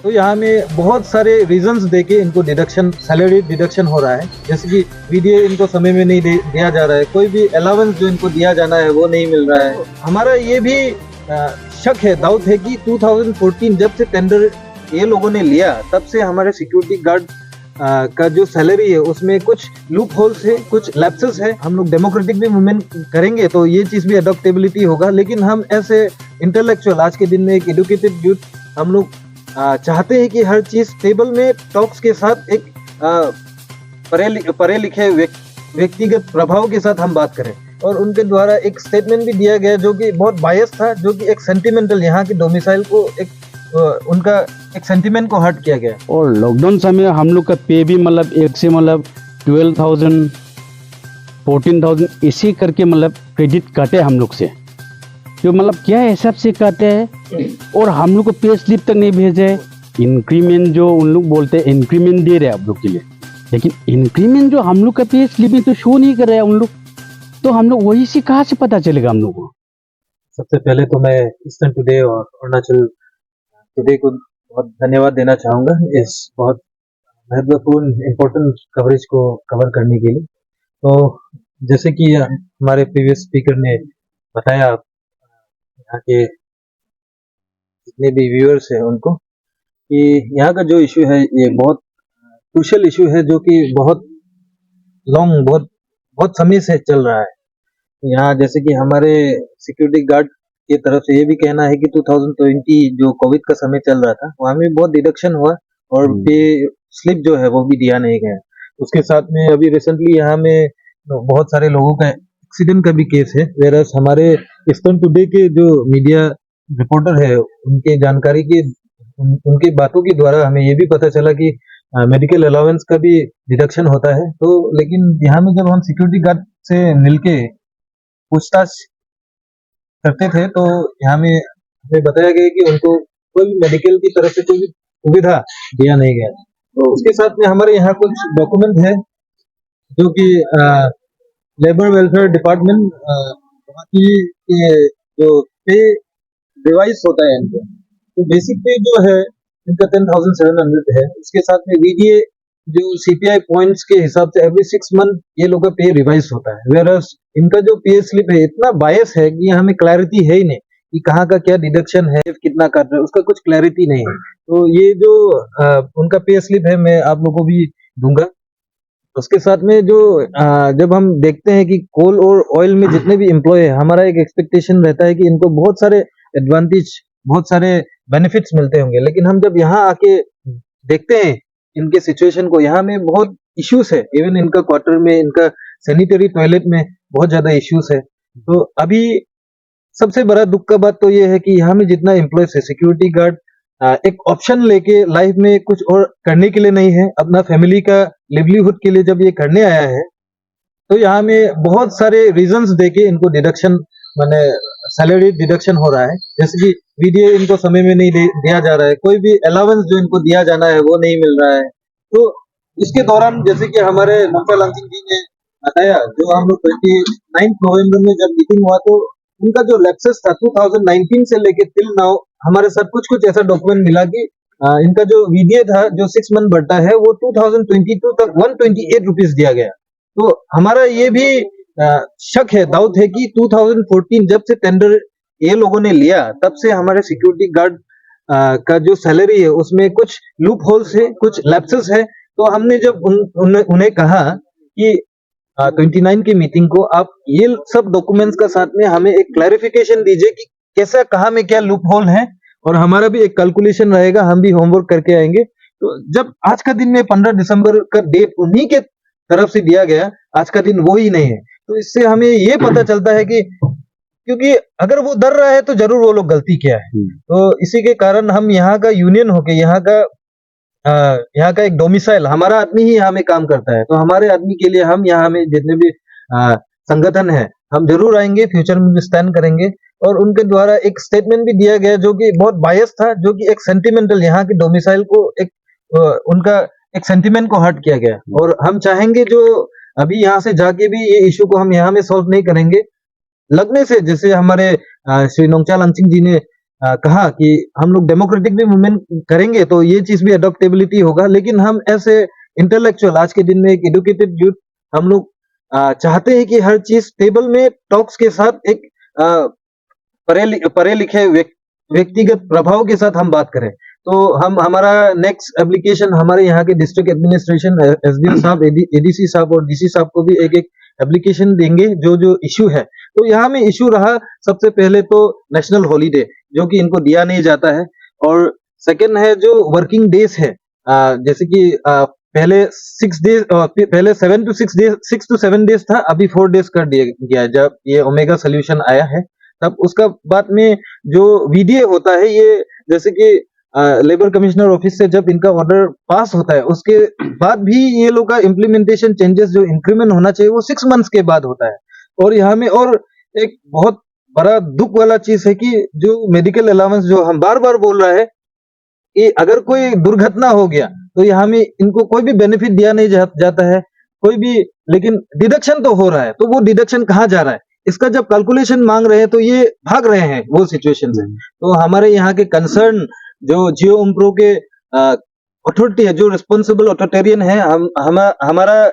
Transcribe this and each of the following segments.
तो यहाँ में बहुत सारे रीजंस देके इनको डिडक्शन, सैलरी डिडक्शन हो रहा है। जैसे कि वीडियो इनको समय में नहीं दिया जा रहा है, कोई भी अलाउंस जो इनको दिया जाना है वो नहीं मिल रहा है। हमारा ये भी शक है, डाउट है कि 2014 जब से टेंडर ये लोगों ने लिया तब से हमारे सिक्योरिटी गार्ड का जो सैलरी है उसमें कुछ लूप होल्स है, कुछ लैप्सेस है। हम लोग डेमोक्रेटिक भी मूवमेंट करेंगे तो ये चीज भी अडॉप्टेबिलिटी होगा, लेकिन हम ऐसे इंटेलेक्चुअल, आज के दिन में एक एडुकेटेड यूथ, हम लोग चाहते हैं कि हर चीज टेबल में टॉक्स के साथ एक पढ़े लिखे व्यक्तिगत प्रभाव के साथ हम बात करें। और उनके द्वारा एक स्टेटमेंट भी दिया गया जो कि बहुत बायस था, जो कि एक सेंटिमेंटल, यहाँ की डोमिसाइल को एक उनका एक सेंटिमेंट को हर्ट किया गया। और लॉकडाउन समय हम लोग का पे भी मतलब एक से मतलब 12,000 14,000 इसी करके मतलब क्रेडिट काटे हम लोग से, जो मतलब क्या हिसाब से काटे हैं। और हम लोग को पे स्लिप तक नहीं भेजे। इंक्रीमेंट जो उन लोग बोलते हैं इंक्रीमेंट दे रहे हैं आप लोग के लिए, लेकिन इंक्रीमेंट जो हम लोग का पे स्लिप में तो शो नहीं कर रहे हैं उन लोग, तो हम लोग वही से कहाँ से पता चलेगा हम लोग को। सबसे पहले तो मैं ईस्टर्न टुडे और अरुणाचल टुडे को बहुत धन्यवाद देना चाहूँगा इस बहुत महत्वपूर्ण इम्पोर्टेंट कवरेज को कवर करने के लिए। तो जैसे कि हमारे प्रीवियस स्पीकर ने बताया, यहाँ के जितने भी व्यूअर्स हैं उनको, कि यहाँ का जो इशू है ये बहुत क्रूशियल इशू है, जो कि बहुत लॉन्ग, बहुत समय से चल रहा है। यहाँ जैसे कि हमारे सिक्योरिटी गार्ड की तरफ से ये भी कहना है कि 2020 जो कोविड का समय चल रहा था वहाँ में बहुत डिडक्शन हुआ और पे स्लिप जो है वो भी दिया नहीं गया। उसके साथ में अभी रिसेंटली यहाँ में बहुत सारे लोगों का एक्सीडेंट का भी केस है, वेरस हमारे ईस्टर्न टुडे के जो मीडिया रिपोर्टर है उनके जानकारी की, उनकी बातों के द्वारा हमें ये भी पता चला कि मेडिकल अलाउंस का भी डिडक्शन होता है। तो लेकिन यहाँ में जब हम सिक्योरिटी गार्ड से मिलके पूछताछ करते थे तो यहाँ में हमें बताया गया कि उनको कोई भी मेडिकल की तरफ से कोई भी सुविधा दिया नहीं गया। तो उसके साथ में हमारे यहाँ कुछ डॉक्यूमेंट है जो कि लेबर वेलफेयर डिपार्टमेंट वहाँ की जो पे डिवाइस होता है इनका, तो बेसिक पे जो है इनका 10,700 है। उसके साथ में वीडीए जो सीपीआई पॉइंट्स के हिसाब से एवरी 6 मंथ ये लोग का पे रिवाइज होता है। वेरस इनका जो पे स्लिप है इतना बायस है कि हमें क्लैरिटी है ही नहीं कि कहाँ का क्या डिडक्शन है, कितना कर रहे हैं, उसका कुछ क्लैरिटी नहीं है। तो ये जो उनका पे स्लिप है मैं आप लोगों को भी दूंगा। उसके साथ में जो जब हम देखते हैं कि कोल और ऑयल में जितने भी एम्प्लॉय है, हमारा एक एक्सपेक्टेशन रहता है कि इनको बहुत सारे एडवांटेज, बहुत सारे बेनिफिट्स मिलते होंगे, लेकिन हम जब यहाँ आके देखते हैं इनके सिचुएशन को, यहाँ में बहुत इश्यूज है। इवन इनका क्वार्टर में, इनका सैनिटरी टॉयलेट में बहुत ज्यादा इश्यूज है। तो अभी सबसे बड़ा दुख का बात तो ये है कि यहाँ में जितना एम्प्लॉयज है, सिक्योरिटी गार्ड एक ऑप्शन लेके लाइफ में कुछ और करने के लिए नहीं है, अपना फैमिली का लिवलीहुड के लिए जब ये करने आया है तो यहाँ में बहुत सारे रीजंस देके इनको डिडक्शन, माने सैलरी डिडक्शन हो रहा है। जैसे कि वीडियो इनको समय में नहीं दिया जा रहा है, कोई भी अलाउंस जो इनको दिया जाना है वो नहीं मिल रहा है। तो इसके दौरान जैसे कि हमारे नोंगचा लांगचिन जी ने बताया, जो हम लोग 29 नवंबर में जब मीटिंग हुआ तो उनका जो लैप्सेस था 2019 से लेके टिल नाउ हमारे साथ कुछ ऐसा डॉक्यूमेंट मिला कि इनका जो वीडीए था जो 6 मंथ बढ़ता है वो 2022 तक 128 रुपीज दिया गया। तो हमारा ये भी शक है, डाउट है कि 2014 जब से टेंडर ये लोगों ने लिया तब से हमारे सिक्योरिटी गार्ड का जो सैलरी है उसमें कुछ लूप होल्स है, कुछ लैप्सेस है। तो हमने जब उन्हें कहा कि 29 की मीटिंग को आप ये सब डॉक्यूमेंट्स का साथ में हमें एक क्लैरिफिकेशन दीजिए कि कैसा, कहाँ में क्या लूप होल है, और हमारा भी एक कैलकुलेशन रहेगा, हम भी होमवर्क करके आएंगे। तो जब आज का दिन में 15 दिसंबर का डेट उन्हीं के तरफ से दिया गया, आज का दिन वो ही नहीं है, तो इससे हमें ये पता चलता है कि क्योंकि अगर वो डर रहा है तो जरूर वो लोग गलती किया है। तो इसी के कारण हम यहाँ का यूनियन होके, यहाँ का एक डोमिसाइल, हमारा आदमी ही यहाँ में काम करता है, तो हमारे आदमी के लिए हम यहाँ में जितने भी संगठन है हम जरूर आएंगे, फ्यूचर में भी स्टैंड करेंगे। और उनके द्वारा एक स्टेटमेंट भी दिया गया जो कि बहुत बायस था, जो कि एक सेंटिमेंटल, यहाँ के डोमिसाइल को एक उनका एक सेंटिमेंट को हर्ट किया गया। और हम चाहेंगे जो अभी यहाँ से जाके भी ये इशू को हम यहाँ में सॉल्व नहीं करेंगे, लगने से जैसे हमारे श्री नोंगचा लांगचिन जी ने कहा कि हम लोग डेमोक्रेटिक भी मूवमेंट करेंगे तो ये चीज भी अडॉप्टेबिलिटी होगा, लेकिन हम ऐसे इंटेलेक्चुअल आज के दिन में एक एजुकेटेड यूथ हम लोग चाहते हैं कि हर चीज टेबल में टॉक्स के साथ एक पढ़े लिखे व्यक्तिगत प्रभाव के साथ हम बात करें। तो हम हमारा नेक्स्ट एप्लीकेशन हमारे यहाँ के डिस्ट्रिक्ट एडमिनिस्ट्रेशन एसडीएम साहब, एडीसी साहब और डीसी साहब को भी एक एक एप्लीकेशन देंगे जो जो इशू है। तो यहाँ में इशू रहा सबसे पहले तो नेशनल हॉलीडे जो कि इनको दिया नहीं जाता है, और सेकंड है जो वर्किंग डेज है, जैसे कि पहले 6 डेज, पहले 6 to 7 डेज था, अभी 4 डेज कर दिया गया है। जब ये ओमेगा सोल्यूशन आया है तब उसका बाद में जो वीडीए होता है, ये जैसे कि लेबर कमिश्नर ऑफिस से जब इनका ऑर्डर पास होता है उसके बाद भी ये लोग का इम्प्लीमेंटेशन चेंजेस जो इंक्रीमेंट होना चाहिए वो 6 मंथ्स के बाद होता है। और यहाँ में और एक बहुत बड़ा दुख वाला चीज है कि जो मेडिकल अलाउंस जो हम बार बार बोल रहा है कि अगर कोई दुर्घटना हो गया तो यहाँ में इनको कोई भी बेनिफिट दिया नहीं जाता है, कोई भी, लेकिन डिडक्शन तो हो रहा है, तो वो डिडक्शन कहाँ जा रहा है, इसका जब कैलकुलेशन मांग रहे हैं तो ये भाग रहे हैं वो सिचुएशन से। तो हमारे यहाँ के कंसर्न जो जियो उम्प्रो के अथॉरिटी है, जो रिस्पॉन्सिबल अथॉरिटेरियन है, हमारा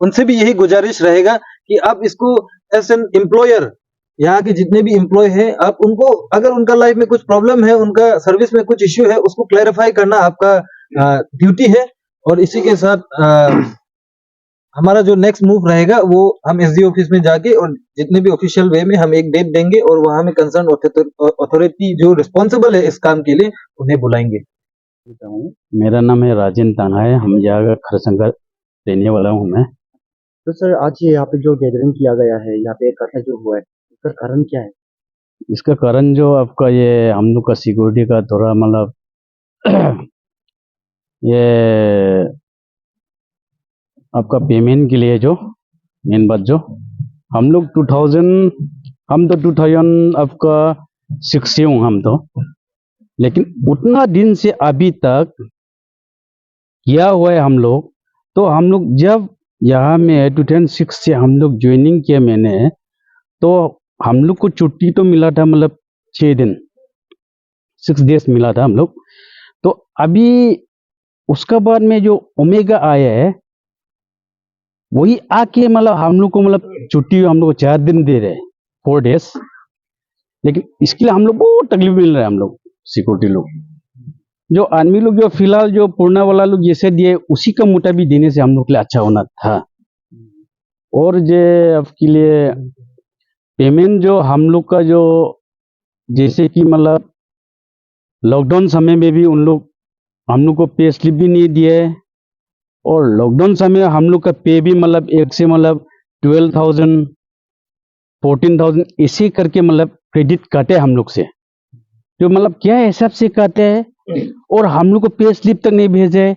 उनसे भी यही गुजारिश रहेगा कि आप इसको एज एन एम्प्लॉयर, यहाँ के जितने भी एम्प्लॉय हैं, आप उनको अगर उनका लाइफ में कुछ प्रॉब्लम है, उनका सर्विस में कुछ इश्यू है, उसको क्लैरिफाई करना आपका ड्यूटी है। और इसी के साथ हमारा जो नेक्स्ट मूव रहेगा वो हम एसडी ऑफिस में जाके और जितने भी ऑफिशियल वे में हम एक डेट देंगे और वहां में कंसर्न अथॉरिटी जो रिस्पॉन्सिबल है इस काम के लिए उन्हें बुलाएंगे। मेरा नाम है राजेंद्र ताना है, हम यहाँ खरसंगा रहने वाला हूँ मैं। तो सर आज यहाँ पे जो गैदरिंग किया गया है, यहाँ पे इकट्ठा जो हुआ है, इसका कारण क्या है? इसका कारण जो आपका ये हम लोग का सिक्योरिटी का थोड़ा मतलब ये आपका पेमेंट के लिए जो मेन बात जो हम लोग 2000 आपका 6 से हूँ हम तो, लेकिन उतना दिन से अभी तक किया हुआ है हम लोग। तो हम लोग जब यहाँ में 2006 से हम लोग ज्वाइनिंग किया मैंने, तो हम लोग को छुट्टी तो मिला था मतलब 6 दिन 6 डेज मिला था हम लोग। तो अभी उसका बाद में जो ओमेगा आया है वही आके मतलब हम लोग को मतलब छुट्टी हम लोग को 4 दिन दे रहे हैं, 4 डेज, लेकिन इसके लिए हम लोग बहुत तकलीफ मिल रहा है। हम लोग सिक्योरिटी लोग जो आर्मी लोग जो फिलहाल जो पूर्णा वाला लोग जैसे दिए उसी का मुताबिक देने से हम लोग के लिए अच्छा होना था। और जे आपके लिए पेमेंट जो हम लोग का जो जैसे कि मतलब लॉकडाउन समय में भी हम लोग को पे स्लिप भी नहीं दिए, और लॉकडाउन समय हम लोग का पे भी मतलब एक से मतलब 12,000 14,000 इसी करके मतलब क्रेडिट काटे हम लोग से, जो मतलब क्या हिसाब से काटे हैं, और हम लोग को पे स्लिप तक नहीं भेजे।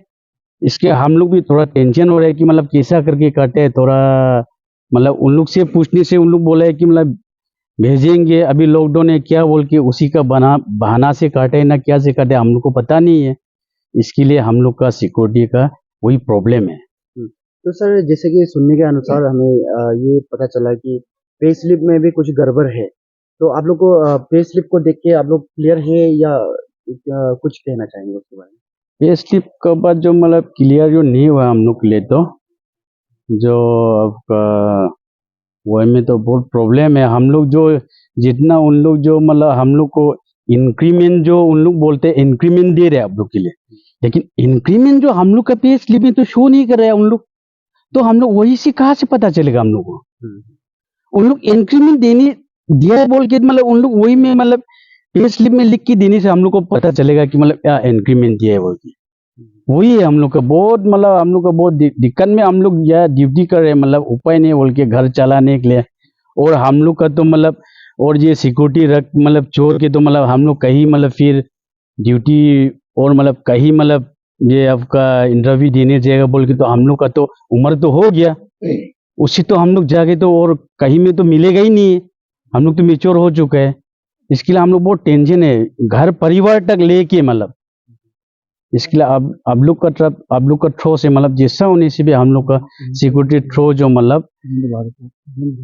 इसके हम लोग भी थोड़ा टेंशन हो रहा है कि मतलब कैसा करके काटे। थोड़ा मतलब उन लोग से पूछने से उन लोग बोला है कि मतलब भेजेंगे, अभी लॉकडाउन है क्या बोल के उसी का बहाना से काटे ना क्या से काटे हम लोग को पता नहीं है। इसके लिए हम लोग का सिक्योरिटी का वही प्रॉब्लम है। तो सर जैसे कि सुनने के अनुसार हमें ये पता चला कि पे स्लिप में भी कुछ गड़बड़ है, तो आप लोग को पे स्लिप को देख के आप लोग क्लियर है या कुछ कहना चाहेंगे उसके बारे में? पे स्लिप के बाद जो मतलब क्लियर जो नहीं हुआ हम लोग के लिए, तो जो आपका वो में तो बहुत प्रॉब्लम है। हम लोग जो जितना उन लोग जो मतलब हम लोग को इंक्रीमेंट जो उन लोग बोलते हैं इंक्रीमेंट दे रहे हैं आप लोग के लिए, लेकिन इंक्रीमेंट जो हम लोग का पे स्लिप में तो शो नहीं कर रहा है उन लोग। तो हम लोग वही से कहाँ से पता चलेगा हम लोग को? उन लोग इंक्रीमेंट देने दिया बोल के मतलब उन लोग वही में मतलब पे स्लिप में लिख के देने से हम लोग को पता चलेगा कि मतलब क्या इंक्रीमेंट दिया है बोल के। वही है हम लोग का बहुत मतलब हम लोग का बहुत दिक्कत में हम लोग यह ड्यूटी कर रहे हैं, मतलब उपाय नहीं बोल के घर चलाने के लिए। और हम लोग का तो मतलब और ये सिक्योरिटी रख मतलब छोड़ के तो मतलब हम लोग कहीं मतलब फिर ड्यूटी और मतलब कहीं मतलब ये आपका इंटरव्यू देने जाएगा बोल के, तो हम लोग का तो उम्र तो हो गया, उससे तो हम लोग जाके तो और कहीं में तो मिलेगा ही नहीं है। हम लोग तो मेच्योर हो चुका है। इसके लिए हम लोग बहुत टेंशन है, घर परिवार तक लेके मतलब इसके लिए आप लोग का थ्रो से मतलब जैसा होने से भी हम लोग का सिक्योरिटी थ्रो जो मतलब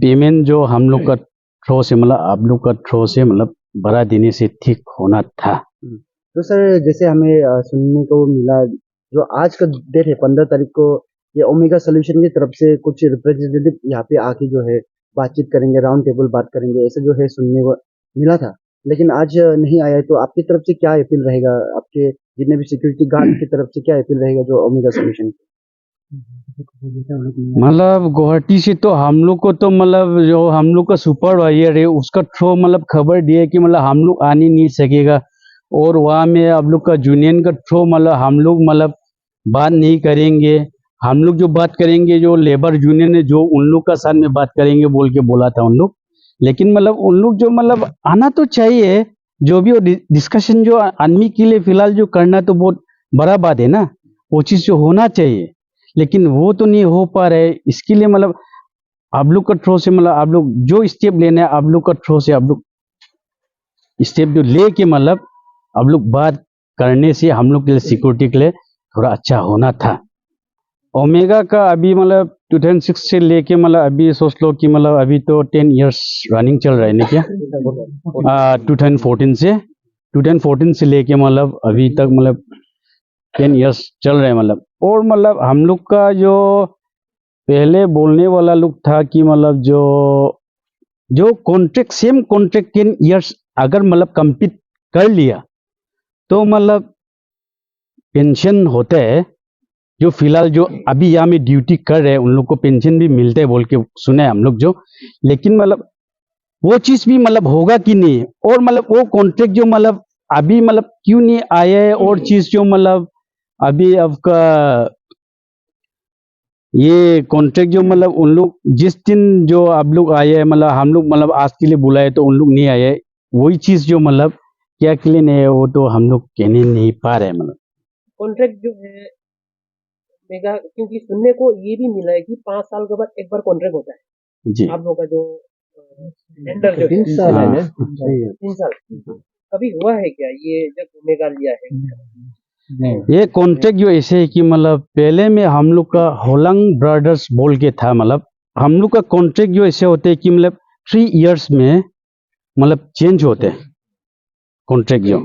पेमेंट जो हम लोग का थ्रो से मतलब आप लोग का थ्रो से मतलब बढ़ा देने से ठीक होना था। तो सर जैसे हमें सुनने को मिला जो आज का डेट है 15 तारीख को ये ओमेगा सोल्यूशन की तरफ से कुछ रिप्रेजेंटेटिव यहाँ पे आके जो है बातचीत करेंगे राउंड टेबल बात करेंगे ऐसा जो है सुनने को मिला था लेकिन आज नहीं आया तो आपकी तरफ से क्या अपील रहेगा आपके जितने भी सिक्योरिटी गार्ड की तरफ से क्या अपील रहेगा जो ओमेगा सोल्यूशन मतलब गुवाहाटी से तो हम लोग को तो मतलब जो हम लोग का सुपरवाइजर है उसका थ्रू मतलब खबर दिए कि मतलब हम लोग आने नहीं सकेगा और वहाँ में आप लोग का यूनियन का थ्रू मतलब हम लोग मतलब बात नहीं करेंगे। हम लोग जो बात करेंगे जो लेबर यूनियन है जो उन लोग का साथ में बात करेंगे बोल के बोला था उन लोग। लेकिन मतलब उन लोग जो मतलब आना तो चाहिए जो भी डिस्कशन जो आदमी के लिए फिलहाल जो करना तो बहुत बड़ा बात है ना वो चीज़ जो होना चाहिए लेकिन वो तो नहीं हो पा रहा है। इसके लिए मतलब आप लोग का थ्रू से मतलब आप लोग जो स्टेप लेना है आप लोग का थ्रू से आप लोग स्टेप जो ले के मतलब आप लोग बात करने से हम लोग के लिए सिक्योरिटी के लिए थोड़ा अच्छा होना था। ओमेगा का अभी मतलब 2006 से लेके मतलब अभी सोच लो कि मतलब अभी तो 10 इयर्स रनिंग चल रहा है ना क्या 2014 से लेके मतलब अभी तक मतलब 10 इयर्स चल रहे हैं मतलब। और मतलब हम लोग का जो पहले बोलने वाला लोग था कि मतलब जो कॉन्ट्रैक्ट सेम कॉन्ट्रैक्ट 10 इयर्स अगर मतलब कंप्लीट कर लिया तो मतलब पेंशन होता है जो फिलहाल जो अभी यहाँ में ड्यूटी कर रहे हैं उन लोग को पेंशन भी मिलते हैं बोल के सुने हम लोग जो। लेकिन मतलब वो चीज़ भी मतलब होगा कि नहीं और मतलब वो कॉन्ट्रैक्ट जो मतलब अभी मतलब क्यों नहीं आया है और चीज़ जो मतलब अभी आपका ये कॉन्ट्रैक्ट जो मतलब उन लोग जिस दिन जो आप लोग आए हैं मतलब हम लोग मतलब आज के लिए बुलाए तो उन लोग नहीं आए वही चीज़ जो मतलब क्या के लिए नहीं है वो तो हम लोग कहने नहीं पा रहे हैं मतलब। कॉन्ट्रैक्ट जो है मेगा क्योंकि सुनने को ये भी मिला है कि 5 साल के बाद एक बार कॉन्ट्रैक्ट होता है जी आप लोग का जो टेंडर जो 3 साल है ना 3 साल कभी हुआ है क्या ये जब ओमेगा लिया है ये कॉन्ट्रैक्ट जो ऐसे है कि मतलब पहले में हम लोग का होलंग ब्रदर्स बोल के था मतलब हम लोग का कॉन्ट्रैक्ट जो ऐसे होते हैं कि मतलब 3 इयर्स में मतलब चेंज होते हैं कॉन्ट्रैक्ट जो।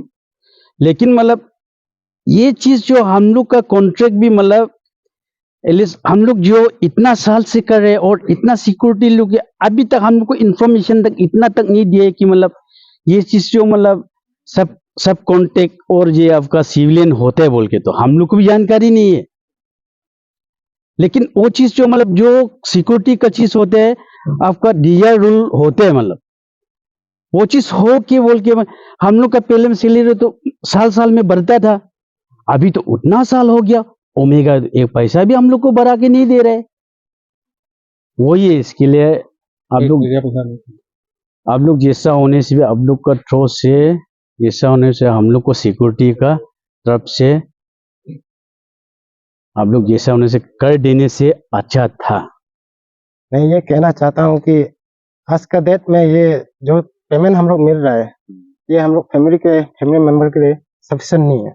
लेकिन मतलब ये चीज़ जो हम लोग का कॉन्ट्रैक्ट भी मतलब एटलीस्ट हम लोग जो इतना साल से कर रहे हैं और इतना सिक्योरिटी लोग अभी तक हम लोग को इन्फॉर्मेशन तक इतना तक नहीं दिया है कि मतलब ये चीज़ जो मतलब सब कॉन्टेक्ट और ये आपका सिविलियन होता है बोल के तो हम लोग को भी जानकारी नहीं है। लेकिन वो चीज़ जो मतलब जो सिक्योरिटी का चीज़ होते हैं आपका डीआर रूल होते हैं मतलब वो चीज़ हो के बोल के हम लोग का पहले में सैलरी तो साल में बढ़ता था अभी तो उतना साल हो गया ओमेगा एक पैसा भी हम लोग को बढ़ा के नहीं दे रहे। वही है इसके लिए आप लोग जैसा होने से भी आप लोग का थ्रो से जैसा होने से हम लोग को सिक्योरिटी का तरफ से आप लोग जैसा होने से कर देने से अच्छा था। मैं ये कहना चाहता हूँ कि आज का डेट में ये जो पेमेंट हम लोग मिल रहा है ये हम लोग फैमिली मेंबर के लिए सफिशिएंट नहीं है।